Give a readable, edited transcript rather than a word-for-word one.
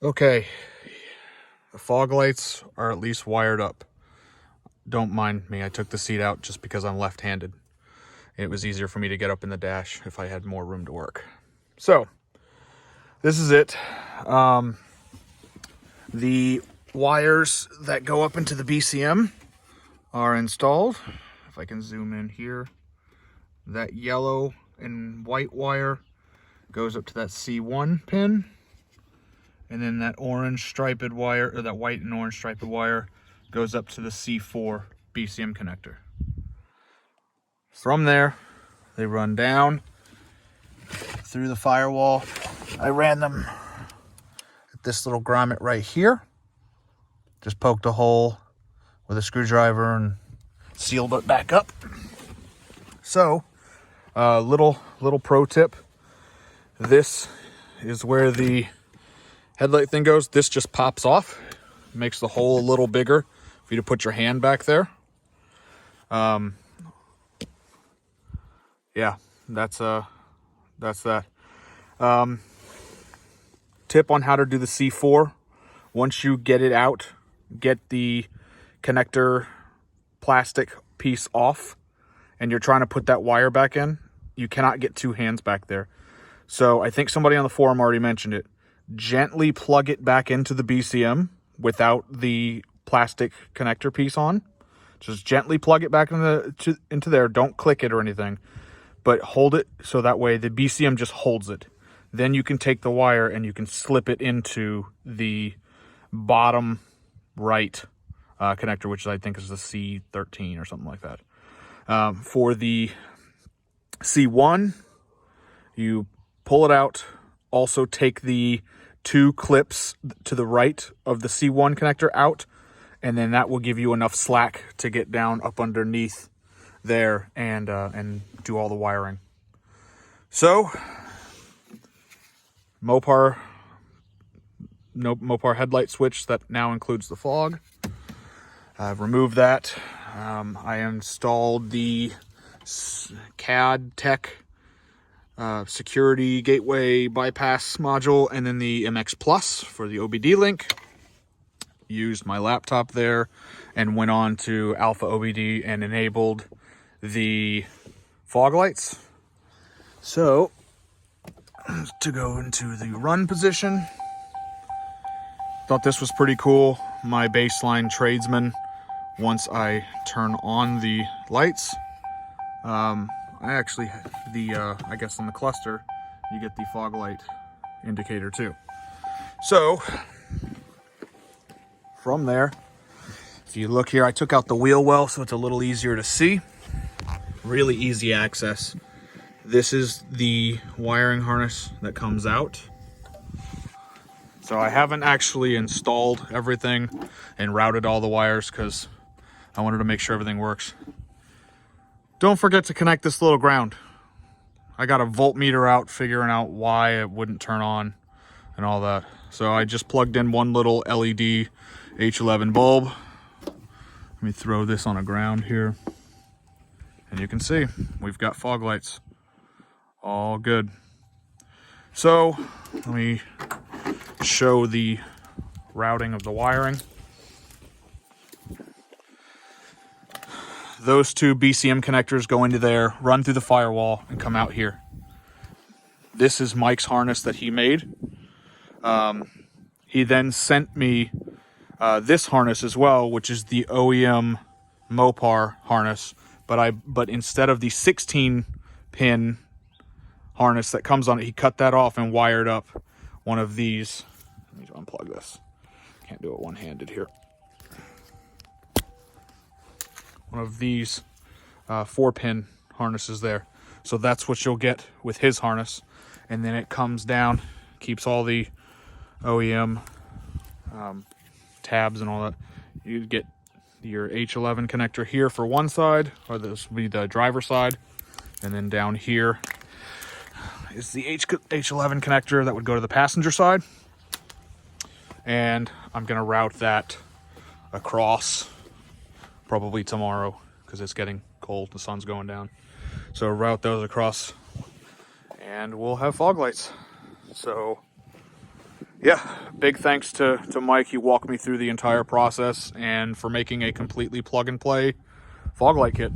Okay, the fog lights are at least wired up. Don't mind me, I took the seat out just because I'm left-handed. It was easier for me to get up in the dash if I had more room to work. So, this is it. The wires that go up into the BCM are installed. If I can zoom in here, that yellow and white wire goes up to that C1 pin, and then that orange striped wire, or that white and orange striped wire, goes up to the C4 BCM connector. From there, they run down through the firewall. I ran them at this little grommet right here. Just poked a hole with a screwdriver and sealed it back up. So, little pro tip. This is where the headlight thing goes. This just pops off, makes the hole a little bigger for you to put your hand back there. Yeah, that's that. Tip on how to do the C4. Once you get it out, get the connector plastic piece off, and you're trying to put that wire back in, you cannot get two hands back there. So I think somebody on the forum already mentioned it. Gently plug it back into the BCM without the plastic connector piece on. Just gently plug it back into there. Don't click it or anything, but hold it so that way the BCM just holds it. Then you can take the wire and you can slip it into the bottom right connector, which I think is the C13 or something like that. For the C1, you pull it out. Also take the two clips to the right of the C1 connector out, and then that will give you enough slack to get down up underneath there and do all the wiring. So, Mopar headlight switch that now includes the fog. I've removed that. I installed the CAD Tech security gateway bypass module, and then the MX Plus for the OBD link. Used my laptop there and went on to Alpha OBD and enabled the fog lights. So, to go into the run position, thought this was pretty cool. My baseline Tradesman, once I turn on the lights, I actually, I guess on the cluster, you get the fog light indicator too. So, from there, if you look here, I took out the wheel well so it's a little easier to see. Really easy access. This is the wiring harness that comes out. So I haven't actually installed everything and routed all the wires because I wanted to make sure everything works. Don't forget to connect this little ground. I got a voltmeter out figuring out why it wouldn't turn on and all that. So I just plugged in one little LED H11 bulb. Let me throw this on a ground here. And you can see we've got fog lights. All good. So let me show the routing of the wiring. Those two BCM connectors go into there, run through the firewall, and come out here. This is Mike's harness that he made. He then sent me this harness as well, which is the OEM Mopar harness. But instead of the 16-pin harness that comes on it, he cut that off and wired up one of these. Let me unplug this. Can't do it one-handed here. One of these 4-pin harnesses there. So that's what you'll get with his harness. And then it comes down, keeps all the OEM tabs and all that. You get your H11 connector here for one side, or this will be the driver side. And then down here is the H11 connector that would go to the passenger side. And I'm going to route that across probably tomorrow because it's getting cold, the sun's going down. So route those across and we'll have fog lights. So yeah, big thanks to Mike. He walked me through the entire process and for making a completely plug and play fog light kit.